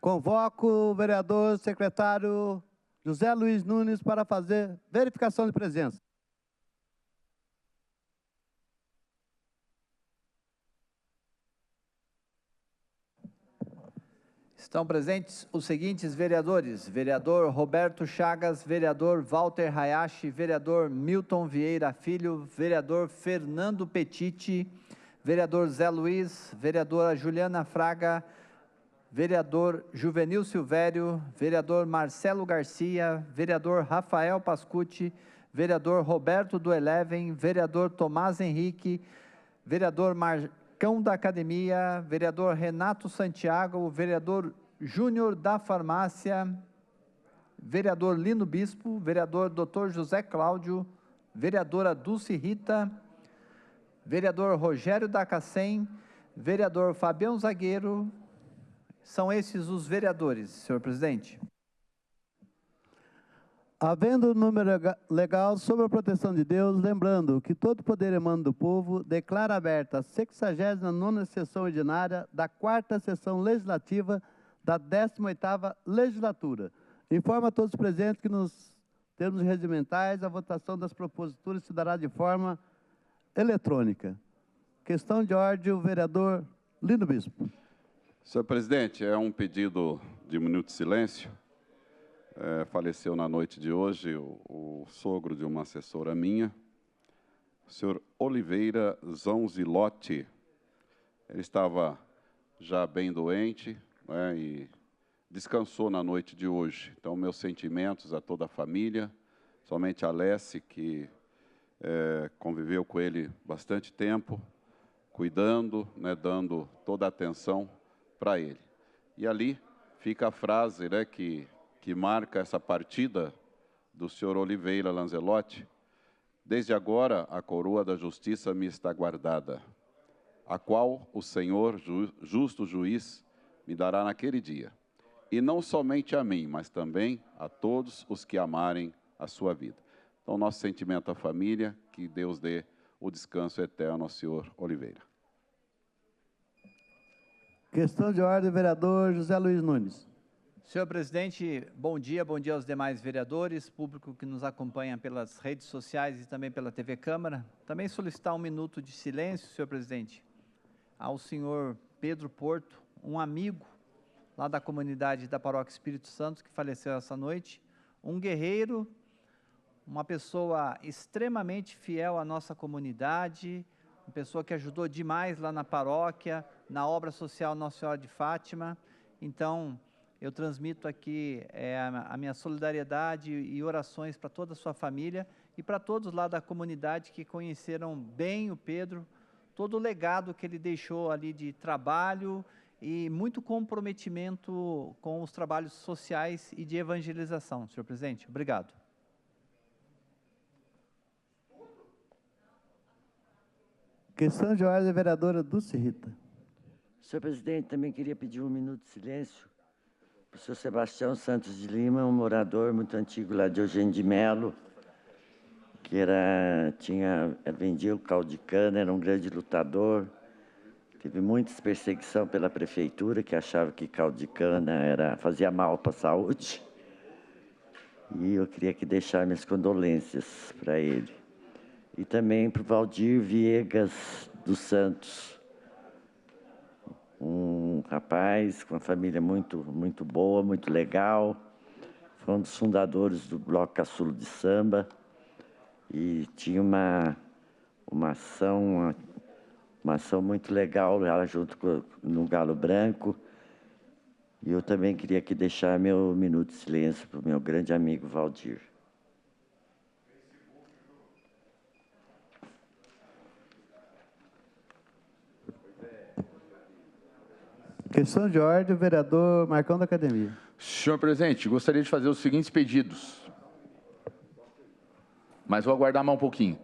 Convoco o vereador secretário José Luiz Nunes para fazer verificação de presença. Estão presentes os seguintes vereadores: vereador Roberto Chagas, vereador Walter Hayashi, vereador Milton Vieira Filho, vereador Fernando Petiti, vereador Zé Luiz, vereadora Juliana Fraga, vereador Juvenil Silvério, vereador Marcelo Garcia, vereador Rafael Pascucci, vereador Roberto do Eleven, vereador Tomás Henrique, vereador Marcão da Academia, vereador Renato Santiago, vereador Júnior da Farmácia, vereador Lino Bispo, vereador Dr. José Cláudio, vereadora Dulce Rita, vereador Rogério da Cacém, vereador Fabião Zagueiro. São esses os vereadores, senhor presidente. Havendo o número legal sobre a proteção de Deus, lembrando que todo poder emana do povo, declara aberta a 69ª sessão ordinária da 4ª sessão legislativa da 18ª legislatura. Informa a todos os presentes que nos termos regimentais a votação das proposituras se dará de forma eletrônica. Questão de ordem, o vereador Lino Bispo. Senhor presidente, é um pedido de minuto de silêncio. Faleceu na noite de hoje o sogro de uma assessora minha, o senhor Oliveira Zanzilotti. Ele estava já bem doente, né, e descansou na noite de hoje. Então, meus sentimentos a toda a família, somente a Alessi, que conviveu com ele bastante tempo, cuidando, né, dando toda a atenção para ele. E ali fica a frase, né, que marca essa partida do senhor Oliveira Lanzelotti: desde agora a coroa da justiça me está guardada, a qual o Senhor, justo juiz, me dará naquele dia. E não somente a mim, mas também a todos os que amarem a sua vida. Então, nosso sentimento à família, que Deus dê o descanso eterno ao senhor Oliveira. Questão de ordem, vereador José Luiz Nunes. Senhor presidente, bom dia aos demais vereadores, público que nos acompanha pelas redes sociais e também pela TV Câmara. Também solicitar um minuto de silêncio, senhor presidente, ao senhor Pedro Porto, um amigo lá da comunidade da Paróquia Espírito Santo, que faleceu essa noite, um guerreiro, uma pessoa extremamente fiel à nossa comunidade, uma pessoa que ajudou demais lá na paróquia, na obra social Nossa Senhora de Fátima. Então, eu transmito aqui a minha solidariedade e orações para toda a sua família e para todos lá da comunidade que conheceram bem o Pedro, todo o legado que ele deixou ali de trabalho e muito comprometimento com os trabalhos sociais e de evangelização. Senhor presidente, obrigado. Questão de ordem, vereadora Dulce Rita. Senhor presidente, também queria pedir um minuto de silêncio para o senhor Sebastião Santos de Lima, um morador muito antigo lá de Eugênio de Melo, que vendia o caldo de cana, era um grande lutador, teve muita perseguição pela prefeitura, que achava que caldo de cana fazia mal para a saúde. E eu queria aqui deixar minhas condolências para ele. E também para o Valdir Viegas dos Santos, um rapaz com uma família muito boa, muito legal, foi um dos fundadores do Bloco Caçulo de Samba e tinha uma ação muito legal lá junto no Galo Branco. E eu também queria aqui deixar meu minuto de silêncio para o meu grande amigo Valdir. Questão de ordem, o vereador Marcão da Academia. Senhor presidente, gostaria de fazer os seguintes pedidos, mas vou aguardar mais um pouquinho.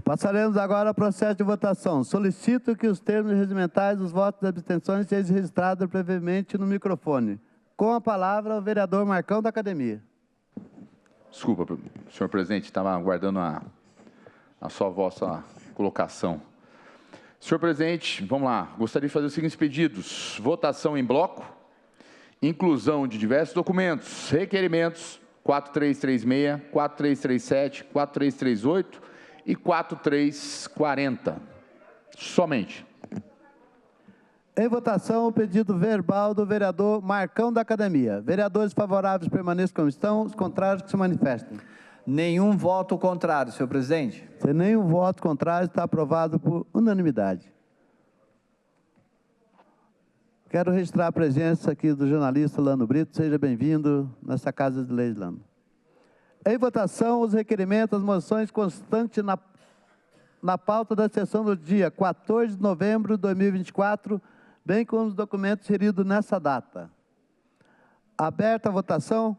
Passaremos agora ao processo de votação. Solicito que os termos regimentais dos votos de abstenções sejam registrados previamente no microfone. Com a palavra, o vereador Marcão da Academia. Desculpa, senhor presidente, estava aguardando a sua vossa colocação. Senhor presidente, vamos lá. Gostaria de fazer os seguintes pedidos. Votação em bloco, inclusão de diversos documentos, requerimentos 4336, 4337, 4338 e 4340. Somente. Em votação, o pedido verbal do vereador Marcão da Academia. Vereadores favoráveis permaneçam como estão, os contrários que se manifestem. Nenhum voto contrário, senhor presidente. Sem nenhum voto contrário, está aprovado por unanimidade. Quero registrar a presença aqui do jornalista Lano Brito. Seja bem-vindo nessa Casa de Leis, Lano. Em votação, os requerimentos, as moções constantes na pauta da sessão do dia 14 de novembro de 2024, bem como os documentos inseridos nessa data. Aberta a votação.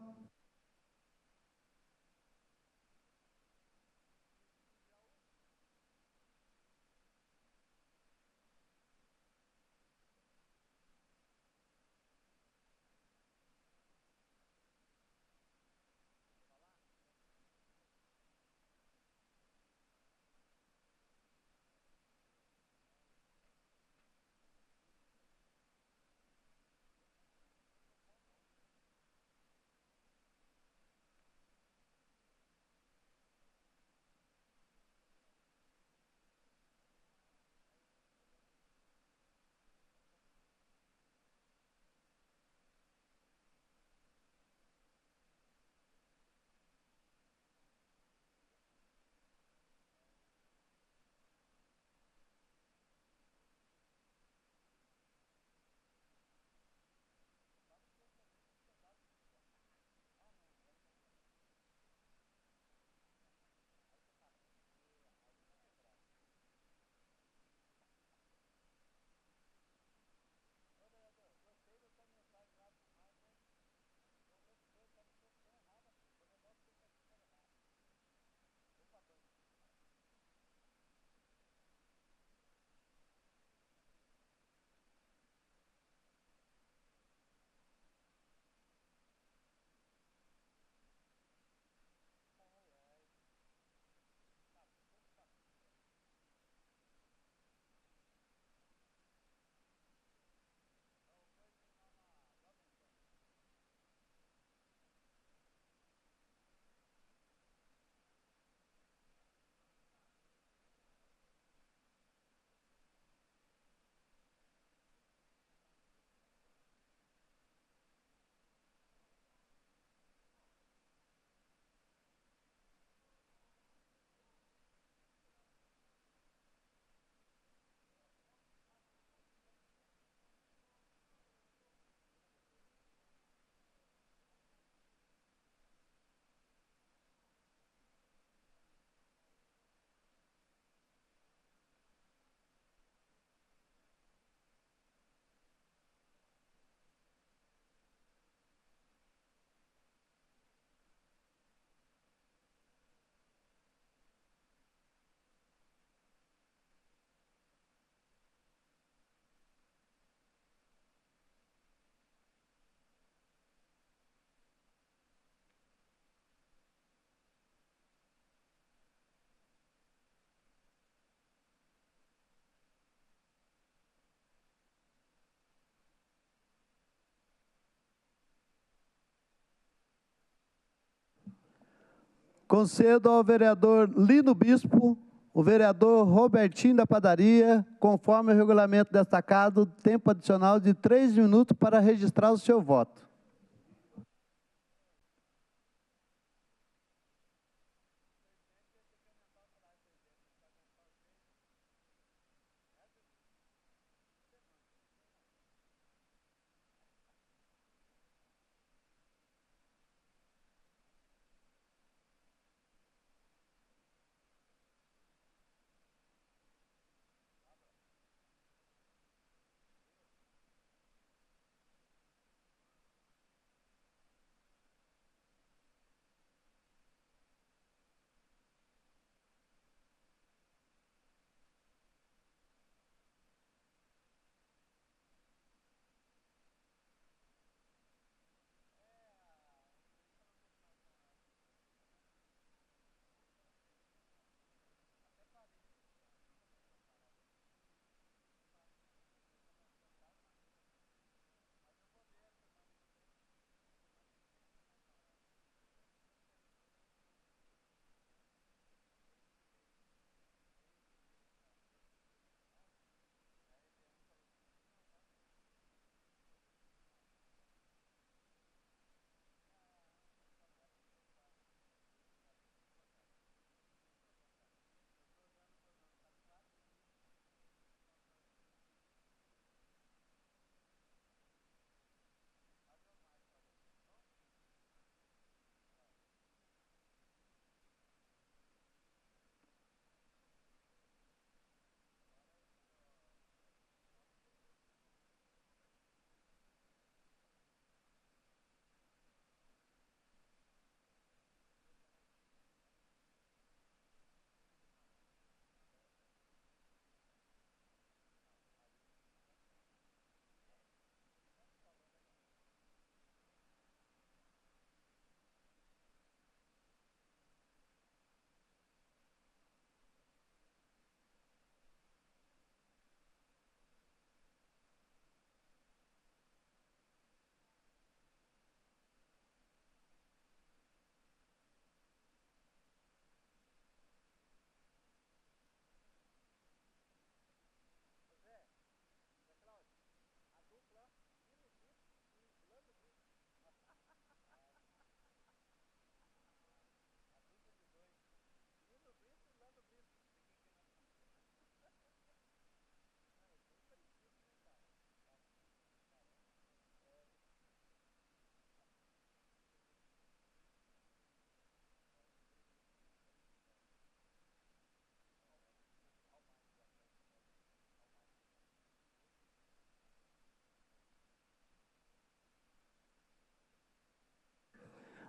Concedo ao vereador Lino Bispo, o vereador Robertinho da Padaria, conforme o regulamento destacado, tempo adicional de 3 minutos para registrar o seu voto.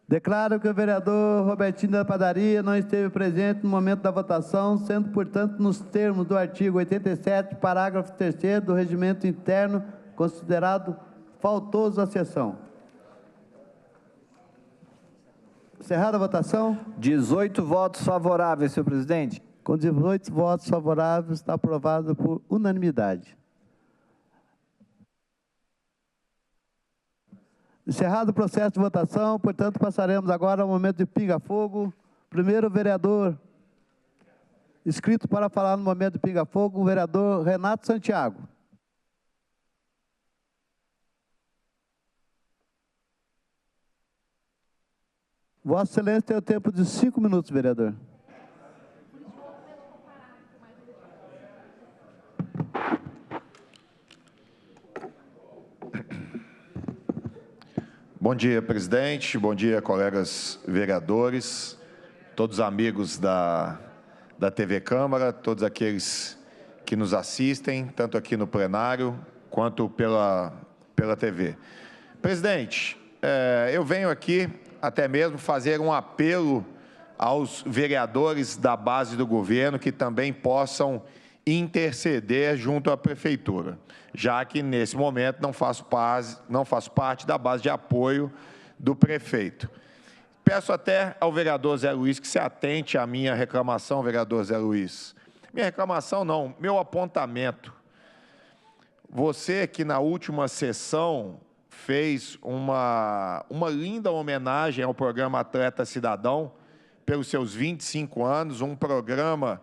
Declaro que o vereador Robertinho da Padaria não esteve presente no momento da votação, sendo, portanto, nos termos do artigo 87, parágrafo 3º do Regimento Interno, considerado faltoso à sessão. Encerrada a votação. 18 votos favoráveis, senhor presidente. Com 18 votos favoráveis, está aprovado por unanimidade. Encerrado o processo de votação, portanto, passaremos agora ao momento de pinga-fogo. Primeiro, o vereador inscrito para falar no momento de pinga-fogo, o vereador Renato Santiago. Vossa Excelência tem o tempo de 5 minutos, vereador. Bom dia, presidente. Bom dia, colegas vereadores, todos os amigos da TV Câmara, todos aqueles que nos assistem, tanto aqui no plenário quanto pela TV. Presidente, eu venho aqui até mesmo fazer um apelo aos vereadores da base do governo que também possam interceder junto à prefeitura, já que nesse momento não faço parte da base de apoio do prefeito. Peço até ao vereador Zé Luiz que se atente à minha reclamação, vereador Zé Luiz. Minha reclamação não, meu apontamento. Você que na última sessão fez uma linda homenagem ao programa Atleta Cidadão, pelos seus 25 anos, um programa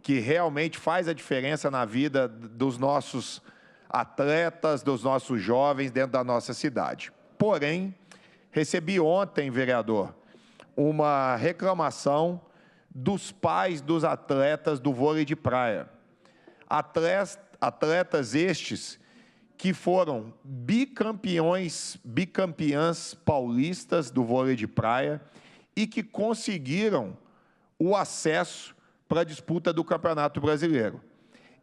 que realmente faz a diferença na vida dos nossos atletas, dos nossos jovens dentro da nossa cidade. Porém, recebi ontem, vereador, uma reclamação dos pais dos atletas do vôlei de praia. Atletas estes que foram bicampeãs paulistas do vôlei de praia e que conseguiram o acesso para a disputa do Campeonato Brasileiro.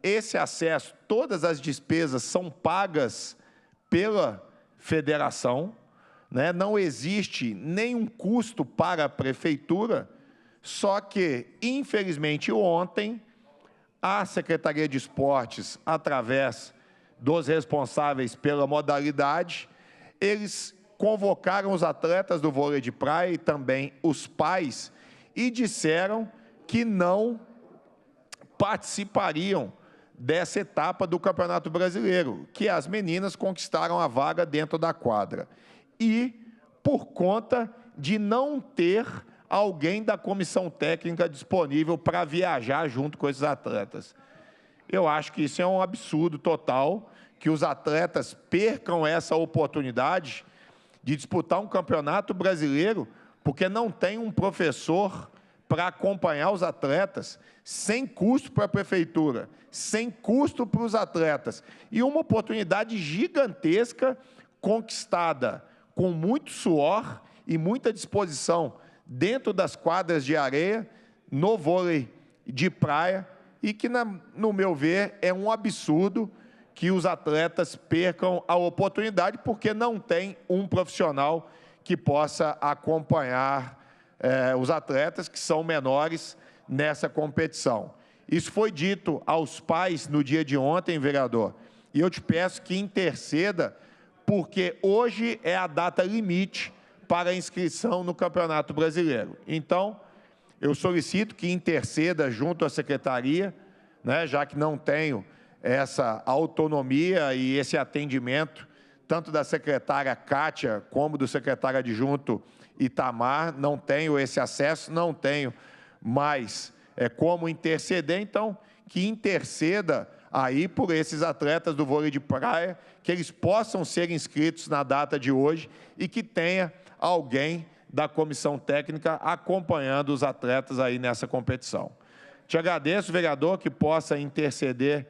Esse acesso, todas as despesas são pagas pela federação, né? Não existe nenhum custo para a prefeitura, só que, infelizmente, ontem, a Secretaria de Esportes, através dos responsáveis pela modalidade, eles convocaram os atletas do vôlei de praia e também os pais e disseram que não participariam dessa etapa do Campeonato Brasileiro, que as meninas conquistaram a vaga dentro da quadra. E por conta de não ter alguém da comissão técnica disponível para viajar junto com esses atletas. Eu acho que isso é um absurdo total, que os atletas percam essa oportunidade de disputar um campeonato brasileiro, porque não tem um professor para acompanhar os atletas, sem custo para a prefeitura, sem custo para os atletas, e uma oportunidade gigantesca conquistada com muito suor e muita disposição dentro das quadras de areia, no vôlei de praia, e que, no meu ver, é um absurdo que os atletas percam a oportunidade porque não tem um profissional que possa acompanhar os atletas que são menores nessa competição. Isso foi dito aos pais no dia de ontem, vereador, e eu te peço que interceda, porque hoje é a data limite para a inscrição no Campeonato Brasileiro. Então, eu solicito que interceda junto à secretaria, né, já que não tenho essa autonomia e esse atendimento, tanto da secretária Kátia, como do secretário adjunto Itamar, não tenho esse acesso, não tenho mais como interceder, então, que interceda aí por esses atletas do vôlei de praia, que eles possam ser inscritos na data de hoje e que tenha alguém da comissão técnica acompanhando os atletas aí nessa competição. Te agradeço, vereador, que possa interceder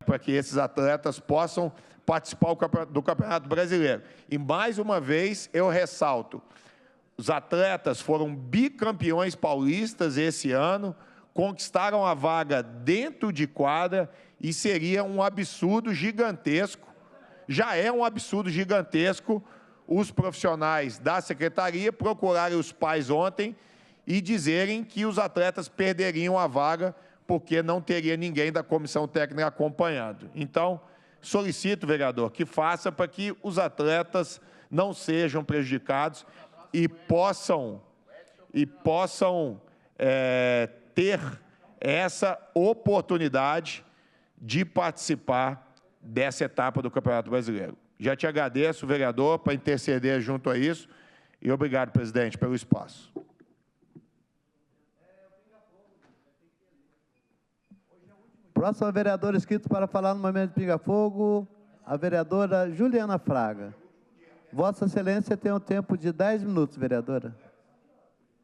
para que esses atletas possam participar do Campeonato Brasileiro. E, mais uma vez, eu ressalto, os atletas foram bicampeões paulistas esse ano, conquistaram a vaga dentro de quadra e seria um absurdo gigantesco, já é um absurdo gigantesco, os profissionais da secretaria procurarem os pais ontem e dizerem que os atletas perderiam a vaga porque não teria ninguém da comissão técnica acompanhando. Então, solicito, vereador, que faça para que os atletas não sejam prejudicados e possam ter essa oportunidade de participar dessa etapa do Campeonato Brasileiro. Já te agradeço, vereador, para interceder junto a isso e obrigado, presidente, pelo espaço. Próxima vereadora inscrita para falar no momento de pinga-fogo, a vereadora Juliana Fraga. Vossa Excelência tem um tempo de 10 minutos, vereadora.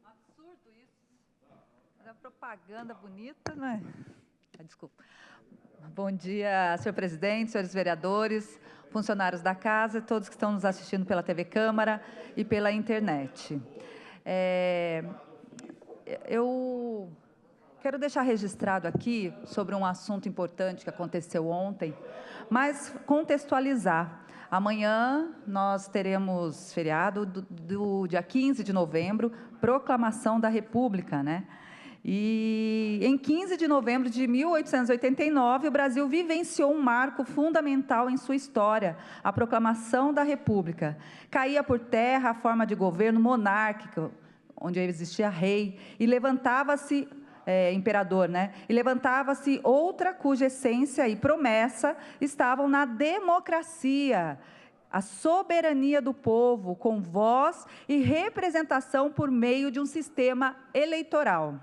Absurdo isso. Era propaganda bonita, né? Desculpa. Bom dia, senhor presidente, senhores vereadores, funcionários da casa, todos que estão nos assistindo pela TV Câmara e pela internet. Eu quero deixar registrado aqui sobre um assunto importante que aconteceu ontem, mas contextualizar. Amanhã nós teremos feriado do dia 15 de novembro, proclamação da República, né? E em 15 de novembro de 1889, o Brasil vivenciou um marco fundamental em sua história, a proclamação da República. Caía por terra a forma de governo monárquico, onde existia rei, e levantava-se imperador, né? E levantava-se outra cuja essência e promessa estavam na democracia, a soberania do povo, com voz e representação por meio de um sistema eleitoral.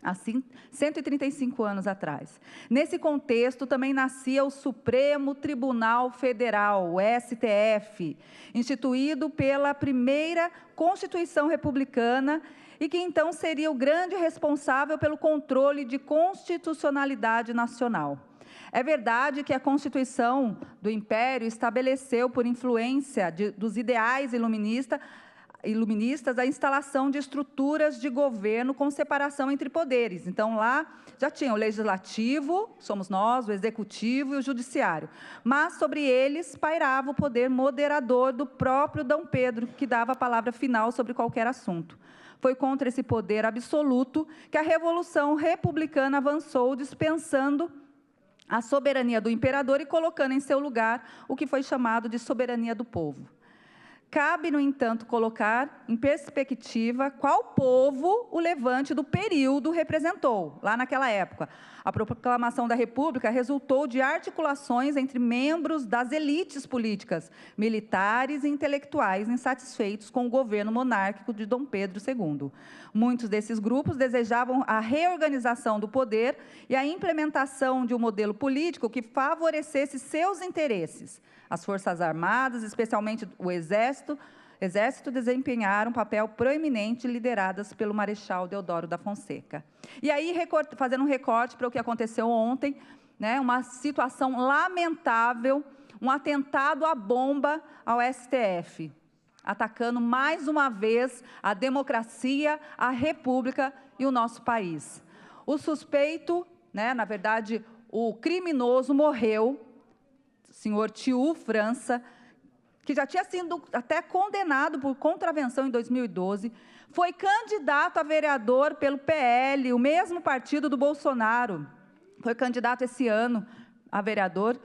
Assim, 135 anos atrás. Nesse contexto, também nascia o Supremo Tribunal Federal, o STF, instituído pela primeira Constituição Republicana, e que então seria o grande responsável pelo controle de constitucionalidade nacional. É verdade que a Constituição do Império estabeleceu, por influência dos ideais iluministas, a instalação de estruturas de governo com separação entre poderes. Então, lá já tinha o legislativo, somos nós, o executivo e o judiciário. Mas, sobre eles, pairava o poder moderador do próprio Dom Pedro, que dava a palavra final sobre qualquer assunto. Foi contra esse poder absoluto que a Revolução Republicana avançou, dispensando a soberania do imperador e colocando em seu lugar o que foi chamado de soberania do povo. Cabe, no entanto, colocar em perspectiva qual povo o levante do período representou, lá naquela época. A proclamação da República resultou de articulações entre membros das elites políticas, militares e intelectuais insatisfeitos com o governo monárquico de Dom Pedro II. Muitos desses grupos desejavam a reorganização do poder e a implementação de um modelo político que favorecesse seus interesses. As Forças Armadas, especialmente o Exército, desempenharam um papel proeminente, lideradas pelo Marechal Deodoro da Fonseca. E aí, fazendo um recorte para o que aconteceu ontem, né, uma situação lamentável, um atentado à bomba ao STF, atacando mais uma vez a democracia, a República e o nosso país. O suspeito, né, na verdade, o criminoso morreu, senhor Thiu França, que já tinha sido até condenado por contravenção em 2012, foi candidato a vereador pelo PL, o mesmo partido do Bolsonaro, foi candidato esse ano a vereador,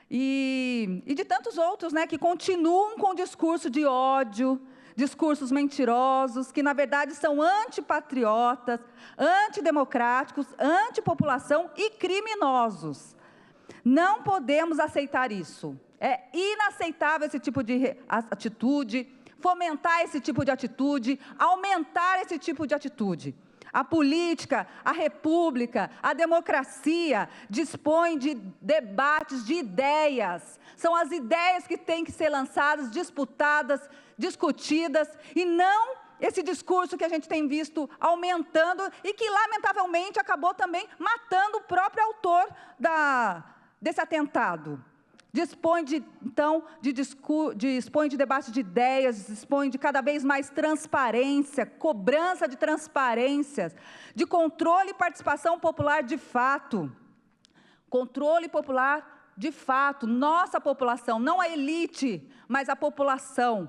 e de tantos outros, né, que continuam com discurso de ódio, discursos mentirosos, que, na verdade, são antipatriotas, antidemocráticos, antipopulação e criminosos. Não podemos aceitar isso. É inaceitável esse tipo de atitude, fomentar esse tipo de atitude, aumentar esse tipo de atitude. A política, a república, a democracia dispõe de debates de ideias. São as ideias que têm que ser lançadas, disputadas, discutidas, e não esse discurso que a gente tem visto aumentando e que, lamentavelmente, acabou também matando o próprio autor desse atentado. Dispõe de debate de ideias, dispõe de cada vez mais transparência, cobrança de transparências, de controle e participação popular de fato. Controle popular de fato, nossa população, não a elite, mas a população.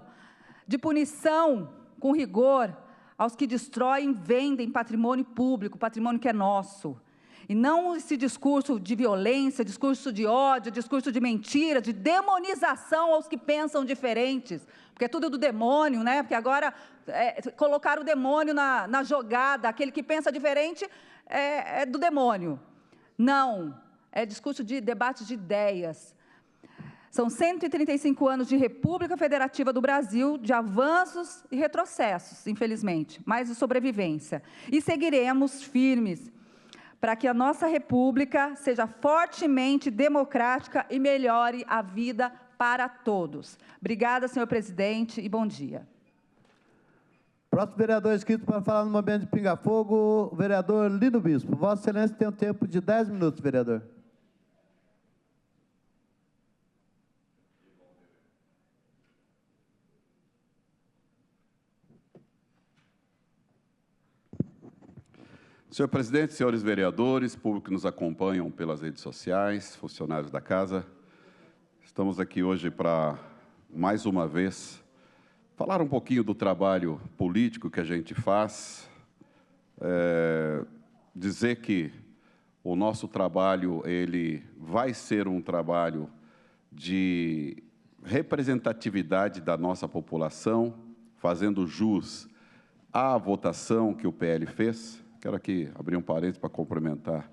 de punição com rigor aos que destroem e vendem patrimônio público, patrimônio que é nosso. E não esse discurso de violência, discurso de ódio, discurso de mentira, de demonização aos que pensam diferentes, porque é tudo do demônio, né? Porque agora colocar o demônio na jogada, aquele que pensa diferente é do demônio. Não, é discurso de debate de ideias. São 135 anos de República Federativa do Brasil, de avanços e retrocessos, infelizmente, mas de sobrevivência. E seguiremos firmes para que a nossa República seja fortemente democrática e melhore a vida para todos. Obrigada, senhor presidente, e bom dia. Próximo vereador inscrito para falar no momento de pinga-fogo, o vereador Lino Bispo. Vossa Excelência tem um tempo de 10 minutos, vereador. Senhor presidente, senhores vereadores, público que nos acompanham pelas redes sociais, funcionários da casa, estamos aqui hoje para, mais uma vez, falar um pouquinho do trabalho político que a gente faz, dizer que o nosso trabalho ele vai ser um trabalho de representatividade da nossa população, fazendo jus à votação que o PL fez. Quero aqui abrir um parênteses para cumprimentar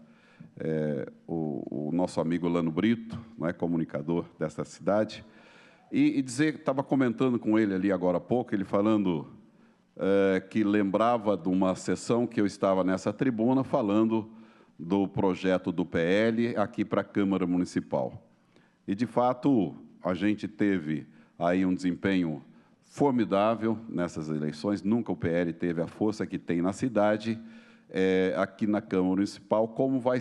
o nosso amigo Lano Brito, comunicador desta cidade, e dizer que estava comentando com ele ali agora há pouco, ele falando que lembrava de uma sessão que eu estava nessa tribuna falando do projeto do PL aqui para a Câmara Municipal. E, de fato, a gente teve aí um desempenho formidável nessas eleições, nunca o PL teve a força que tem na cidade, aqui na Câmara Municipal, como vai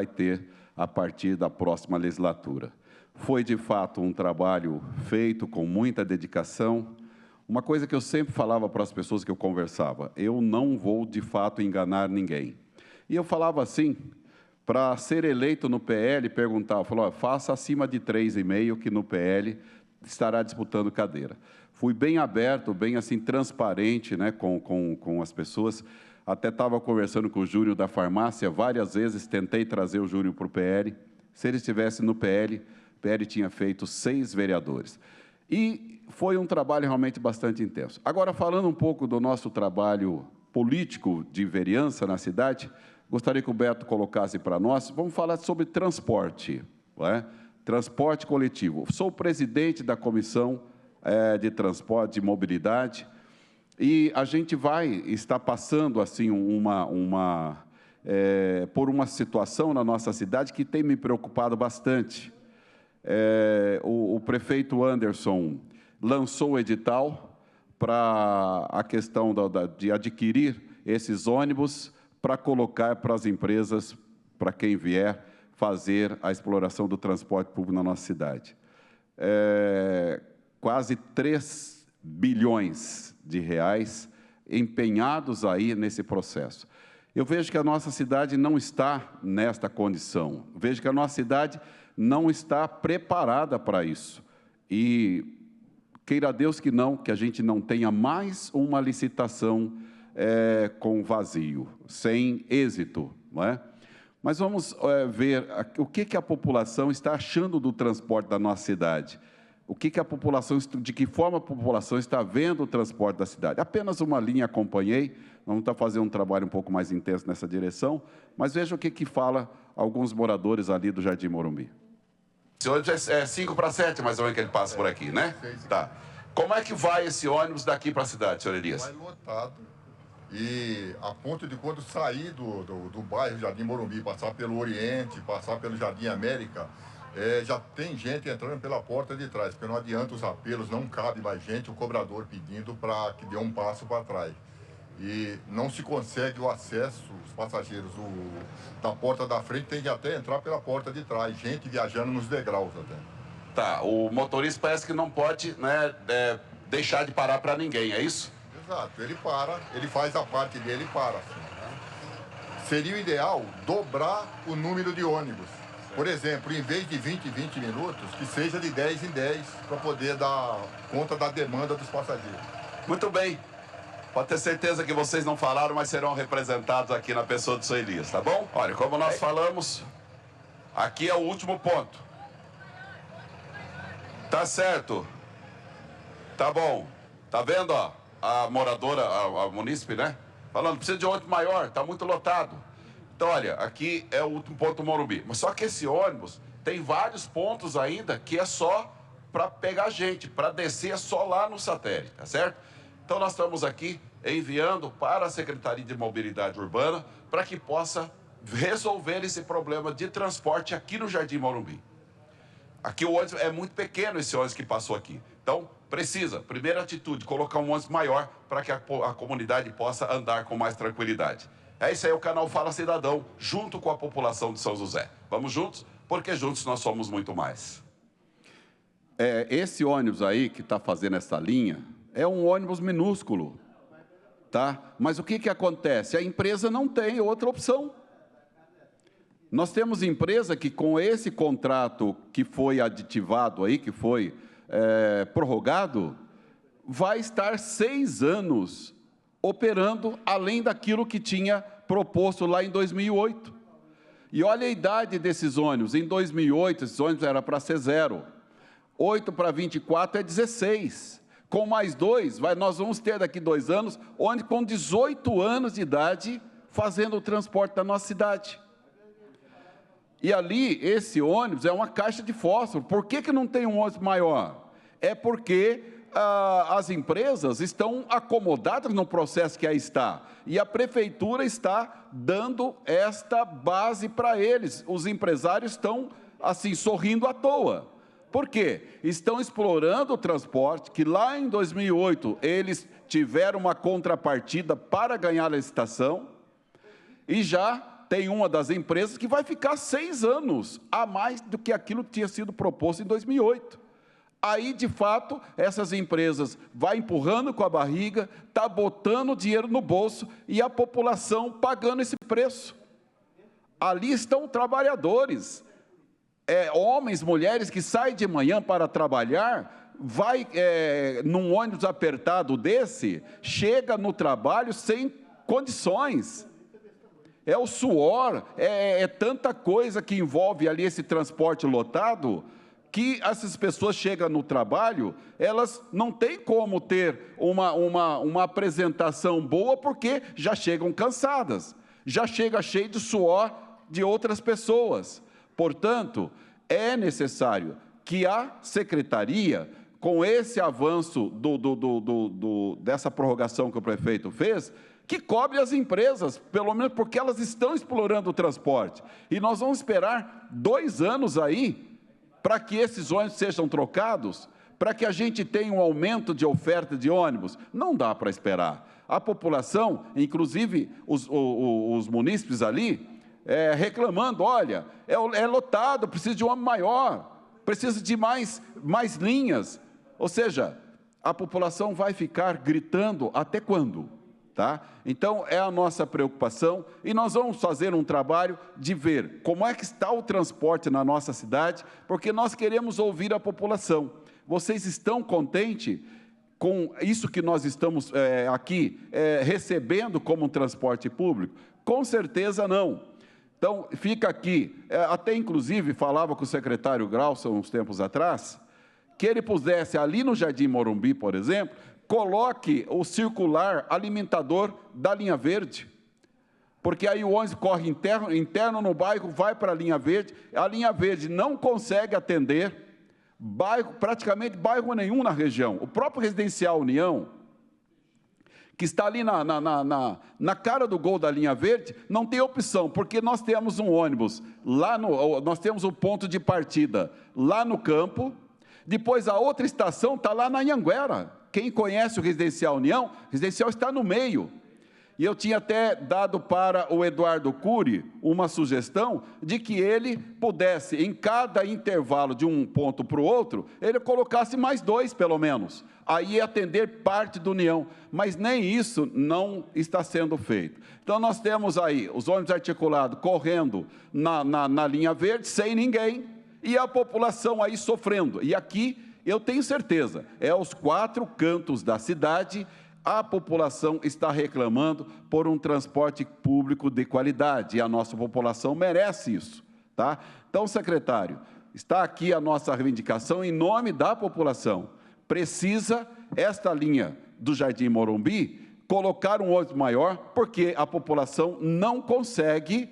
ter a partir da próxima legislatura. Foi, de fato, um trabalho feito com muita dedicação. Uma coisa que eu sempre falava para as pessoas que eu conversava, eu não vou, de fato, enganar ninguém. E eu falava assim, para ser eleito no PL, perguntava, falou, faça acima de 3,5, que no PL estará disputando cadeira. Fui bem aberto, bem assim, transparente, com as pessoas. Até estava conversando com o Júlio da farmácia, várias vezes tentei trazer o Júlio para o PL. Se ele estivesse no PL, o PL tinha feito 6 vereadores. E foi um trabalho realmente bastante intenso. Agora, falando um pouco do nosso trabalho político de vereança na cidade, gostaria que o Beto colocasse para nós, vamos falar sobre transporte, transporte coletivo. Sou o presidente da Comissão de Transporte e Mobilidade, e a gente vai estar passando assim por uma situação na nossa cidade que tem me preocupado bastante. O prefeito Anderson lançou o edital para a questão de adquirir esses ônibus para colocar para as empresas, para quem vier fazer a exploração do transporte público na nossa cidade. Quase 3 bilhões de reais empenhados aí nesse processo. Eu vejo que a nossa cidade não está nesta condição. Vejo que a nossa cidade não está preparada para isso. E queira Deus que a gente não tenha mais uma licitação com vazio, sem êxito, não é? Mas vamos ver o que a população está achando do transporte da nossa cidade. De que forma a população está vendo o transporte da cidade. Apenas uma linha acompanhei, vamos estar fazendo um trabalho um pouco mais intenso nessa direção, mas veja o que fala alguns moradores ali do Jardim Morumbi. Esse ônibus é 5 para 7, mais ou menos, que ele passa por aqui, né? Tá. Como é que vai esse ônibus daqui para a cidade, senhor Elias? Vai lotado. E a ponto de quando sair do bairro Jardim Morumbi, passar pelo Oriente, passar pelo Jardim América, já tem gente entrando pela porta de trás, porque não adianta os apelos, não cabe mais gente, o cobrador pedindo para que dê um passo para trás. E não se consegue o acesso, os passageiros da porta da frente tem que até entrar pela porta de trás, gente viajando nos degraus até. Tá, o motorista parece que não pode deixar de parar para ninguém, é isso? Exato, ele para, ele faz a parte dele e para. Assim, né? Seria o ideal dobrar o número de ônibus. Por exemplo, em vez de 20 minutos, que seja de 10 em 10, para poder dar conta da demanda dos passageiros. Muito bem. Pode ter certeza que vocês não falaram, mas serão representados aqui na pessoa do seu Elias, tá bom? Olha, como nós falamos, aqui é o último ponto. Tá certo. Tá bom. Tá vendo, ó? A moradora, a munícipe, né? Falando, precisa de ônibus maior, tá muito lotado. Então, olha, aqui é o último ponto do Morumbi. Mas só que esse ônibus tem vários pontos ainda que é só para pegar gente, para descer só lá no satélite, tá certo? Então, nós estamos aqui enviando para a Secretaria de Mobilidade Urbana para que possa resolver esse problema de transporte aqui no Jardim Morumbi. Aqui o ônibus é muito pequeno, esse ônibus que passou aqui. Então, precisa, primeira atitude, colocar um ônibus maior para que a comunidade possa andar com mais tranquilidade. É isso aí, o canal Fala Cidadão, junto com a população de São José. Vamos juntos? Porque juntos nós somos muito mais. Esse ônibus aí que está fazendo essa linha é um ônibus minúsculo, tá? Mas o que acontece? A empresa não tem outra opção. Nós temos empresa que com esse contrato que foi aditivado aí, que foi prorrogado, vai estar 6 anos operando além daquilo que tinha proposto lá em 2008. E olha a idade desses ônibus. Em 2008, esses ônibus eram para ser 0. 8 para 24 é 16. Com mais 2, nós vamos ter daqui 2 anos, ônibus com 18 anos de idade fazendo o transporte da nossa cidade. E ali, esse ônibus é uma caixa de fósforo. Por que não tem um ônibus maior? É porque as empresas estão acomodadas no processo que aí está. E a prefeitura está dando esta base para eles. Os empresários estão, assim, sorrindo à toa. Por quê? Estão explorando o transporte, que lá em 2008 eles tiveram uma contrapartida para ganhar a licitação, e já tem uma das empresas que vai ficar 6 anos a mais do que aquilo que tinha sido proposto em 2008. Aí, de fato, essas empresas vão empurrando com a barriga, está botando dinheiro no bolso e a população pagando esse preço. Ali estão trabalhadores, homens, mulheres que saem de manhã para trabalhar, vai num ônibus apertado desse, chega no trabalho sem condições. É o suor, é tanta coisa que envolve ali esse transporte lotado, que essas pessoas chegam no trabalho, elas não têm como ter uma apresentação boa, porque já chegam cansadas, já chega cheio de suor de outras pessoas. Portanto, é necessário que a Secretaria, com esse avanço dessa prorrogação que o prefeito fez, que cobre as empresas, pelo menos porque elas estão explorando o transporte. E nós vamos esperar 2 anos aí, para que esses ônibus sejam trocados, para que a gente tenha um aumento de oferta de ônibus. Não dá para esperar. A população, inclusive os munícipes ali, reclamando, olha, é lotado, precisa de um ônibus maior, precisa de mais linhas. Ou seja, a população vai ficar gritando até quando? Tá? Então, é a nossa preocupação, e nós vamos fazer um trabalho de ver como é que está o transporte na nossa cidade, porque nós queremos ouvir a população. Vocês estão contentes com isso que nós estamos aqui recebendo como um transporte público? Com certeza não. Então, fica aqui, até inclusive falava com o secretário Grauson uns tempos atrás, que ele pusesse ali no Jardim Morumbi, por exemplo, coloque o circular alimentador da linha verde, porque aí o ônibus corre interno no bairro, vai para a linha verde não consegue atender praticamente bairro nenhum na região. O próprio Residencial União, que está ali na cara do gol da linha verde, não tem opção, porque nós temos um ônibus, nós temos um ponto de partida lá no campo, depois a outra estação está lá na Anhanguera. Quem conhece o Residencial União, o Residencial está no meio. E eu tinha até dado para o Eduardo Cury uma sugestão de que ele pudesse, em cada intervalo de um ponto para o outro, ele colocasse mais 2, pelo menos. Aí ia atender parte da União, mas nem isso não está sendo feito. Então, nós temos aí os ônibus articulados correndo na linha verde, sem ninguém, e a população aí sofrendo. E aqui, eu tenho certeza, aos 4 cantos da cidade, a população está reclamando por um transporte público de qualidade, e a nossa população merece isso, tá? Então, secretário, está aqui a nossa reivindicação em nome da população. Precisa, esta linha do Jardim Morumbi, colocar um ônibus maior, porque a população não consegue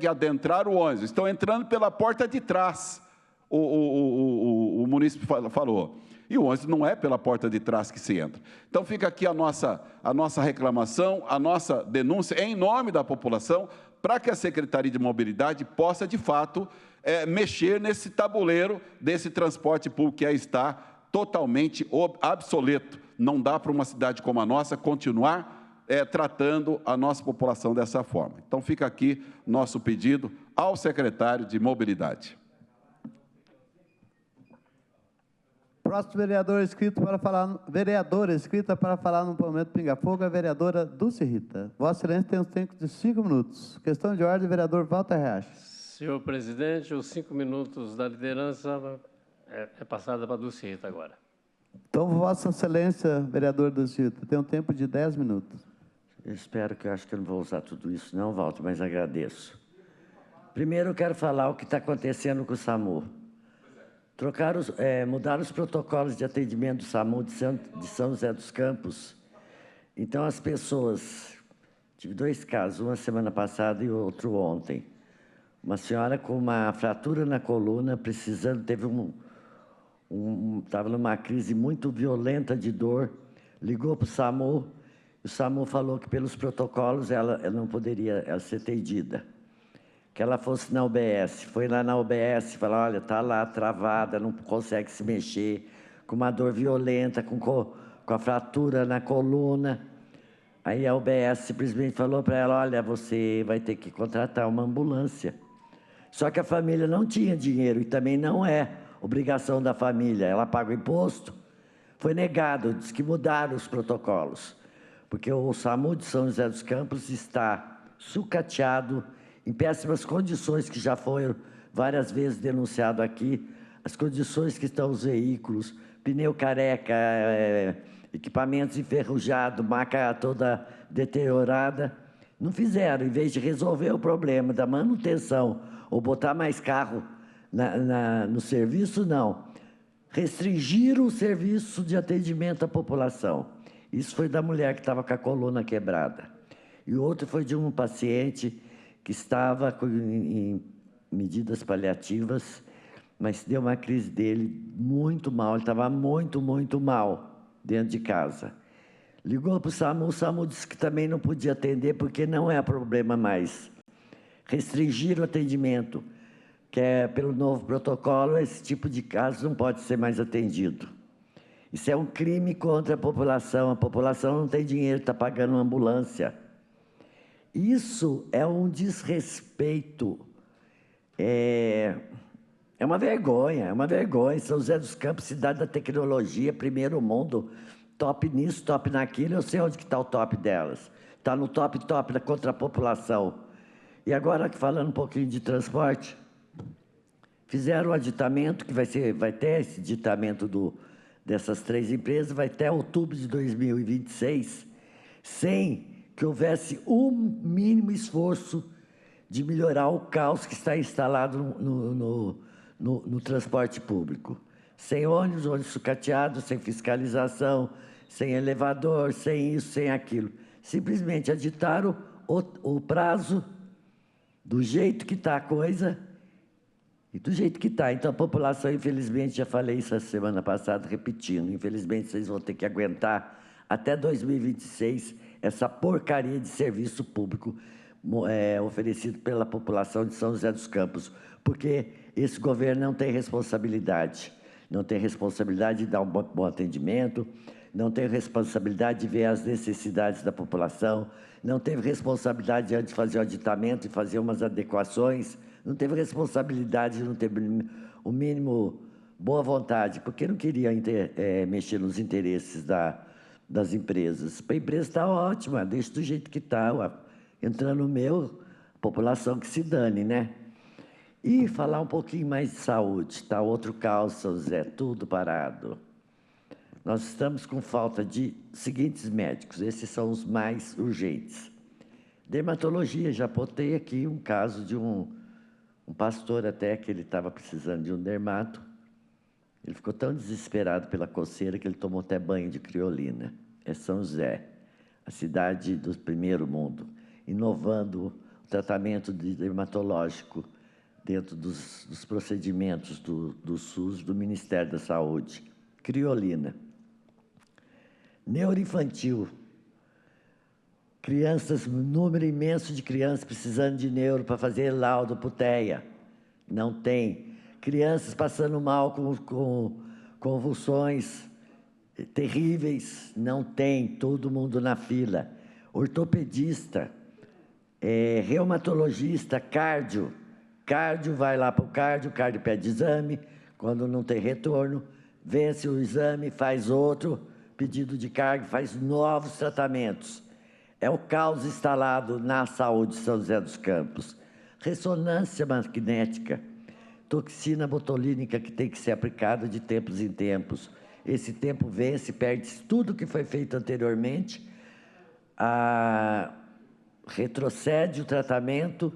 adentrar o ônibus. Estão entrando pela porta de trás, o munícipe falou. E o ônibus não é pela porta de trás que se entra. Então, fica aqui a nossa reclamação, a nossa denúncia, em nome da população, para que a Secretaria de Mobilidade possa, de fato, mexer nesse tabuleiro desse transporte público que aí está totalmente obsoleto. Não dá para uma cidade como a nossa continuar tratando a nossa população dessa forma. Então, fica aqui nosso pedido ao secretário de Mobilidade. Próximo vereador escrito para falar, vereadora escrita para falar no momento Pinga Fogo, a vereadora Dulce Rita. Vossa Excelência tem um tempo de 5 minutos. Questão de ordem, vereador Walter Reach. Senhor presidente, os 5 minutos da liderança é passada para a Dulce Rita agora. Então, Vossa Excelência, vereador Dulce Rita, tem um tempo de 10 minutos. Eu espero que eu acho que eu não vou usar tudo isso, não, Walter, mas agradeço. Primeiro, eu quero falar o que está acontecendo com o SAMU. Mudaram os protocolos de atendimento do SAMU de São José dos Campos. Então, as pessoas... Tive 2 casos, uma semana passada e outro ontem. Uma senhora com uma fratura na coluna, precisando... Estava numa crise muito violenta de dor, ligou para o SAMU, e o SAMU falou que, pelos protocolos, ela não poderia ser atendida. Que ela fosse na UBS, foi lá na UBS e falou, olha, está lá travada, não consegue se mexer, com uma dor violenta, com a fratura na coluna. Aí a UBS simplesmente falou para ela, olha, você vai ter que contratar uma ambulância. Só que a família não tinha dinheiro e também não é obrigação da família, ela paga o imposto. Foi negado, diz que mudaram os protocolos, porque o SAMU de São José dos Campos está sucateado, em péssimas condições, que já foram várias vezes denunciado aqui, as condições que estão os veículos, pneu careca, equipamentos enferrujados, maca toda deteriorada. Não fizeram, em vez de resolver o problema da manutenção ou botar mais carro no serviço, não. Restringiram o serviço de atendimento à população. Isso foi da mulher que estava com a coluna quebrada. E o outro foi de um paciente que estava em medidas paliativas, mas deu uma crise dele muito mal, ele estava muito, muito mal dentro de casa. Ligou para o SAMU disse que também não podia atender, porque não é problema mais. Restringir o atendimento, que é pelo novo protocolo, esse tipo de caso não pode ser mais atendido. Isso é um crime contra a população não tem dinheiro, está pagando uma ambulância. Isso é um desrespeito, é uma vergonha, São José dos Campos, cidade da tecnologia, primeiro mundo, top nisso, top naquilo, eu sei onde está o top delas. Está no top contra a população. E agora, falando um pouquinho de transporte, fizeram o aditamento, que vai ter esse aditamento dessas 3 empresas, vai até outubro de 2026, sem que houvesse um mínimo esforço de melhorar o caos que está instalado no transporte público. Sem ônibus sucateados, sem fiscalização, sem elevador, sem isso, sem aquilo. Simplesmente aditaram o prazo do jeito que está a coisa e do jeito que está. Então, a população, infelizmente, já falei isso a semana passada, repetindo, infelizmente, vocês vão ter que aguentar até 2026 essa porcaria de serviço público oferecido pela população de São José dos Campos, porque esse governo não tem responsabilidade de dar um bom atendimento, não teve responsabilidade de ver as necessidades da população, não teve responsabilidade de fazer o auditamento e fazer umas adequações, não teve responsabilidade de não ter o mínimo boa vontade, porque não queria mexer nos interesses das empresas. A empresa está ótima, deixa do jeito que está, entrando no meu, a população que se dane, né? E falar um pouquinho mais de saúde, está outro caos, São José, tudo parado. Nós estamos com falta de seguintes médicos, esses são os mais urgentes. Dermatologia, já botei aqui um caso de um pastor até, que ele estava precisando de um dermato. Ele ficou tão desesperado pela coceira que ele tomou até banho de criolina. É São José, a cidade do primeiro mundo, inovando o tratamento dermatológico dentro dos procedimentos do SUS, do Ministério da Saúde. Criolina. Neuroinfantil. Crianças, um número imenso de crianças precisando de neuro para fazer laudo para o TEA. Não tem. Crianças passando mal com convulsões terríveis. Não tem. Todo mundo na fila. Ortopedista, reumatologista, cardio. Cardio vai lá para o cardio pede exame. Quando não tem retorno, vence o exame, faz outro pedido de carga, faz novos tratamentos. É o caos instalado na saúde de São José dos Campos. Ressonância magnética, toxina botulínica que tem que ser aplicada de tempos em tempos. Esse tempo vence, perde tudo que foi feito anteriormente, retrocede o tratamento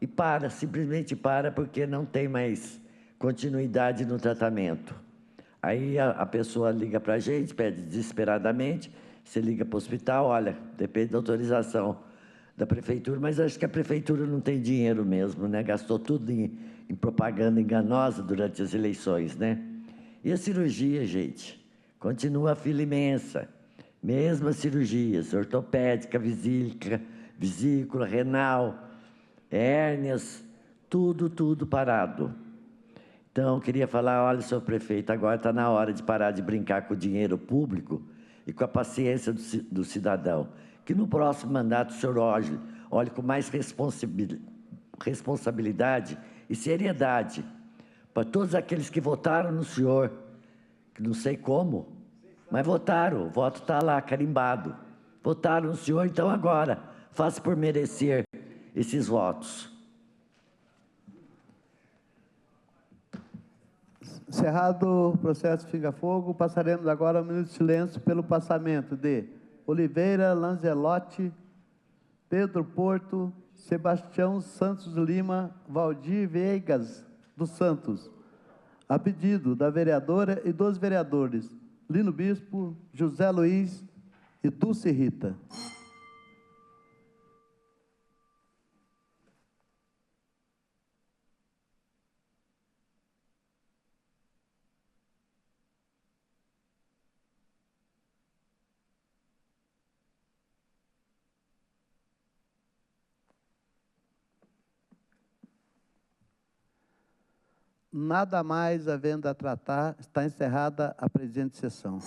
e simplesmente para, porque não tem mais continuidade no tratamento. Aí a pessoa liga para a gente, pede desesperadamente, você liga para o hospital, olha, depende da autorização da prefeitura, mas acho que a prefeitura não tem dinheiro mesmo, né? Gastou tudo em propaganda enganosa durante as eleições, né? E a cirurgia, gente, continua a fila imensa. Mesmas cirurgias, ortopédica, vesícula, renal, hérnias, tudo parado. Então, queria falar, olha, senhor prefeito, agora está na hora de parar de brincar com o dinheiro público e com a paciência do cidadão. Que no próximo mandato o senhor olhe com mais responsabilidade e seriedade para todos aqueles que votaram no senhor, que não sei como, mas votaram, o voto está lá, carimbado. Votaram no senhor, então agora, faça por merecer esses votos. Encerrado o processo Finga-Fogo, passaremos agora ao minuto de silêncio pelo passamento de Oliveira Lanzelotti, Pedro Porto, Sebastião Santos Lima, Valdir Veigas dos Santos, a pedido da vereadora e dos vereadores Lino Bispo, José Luiz e Dulce Rita. Nada mais havendo a tratar, está encerrada a presente sessão.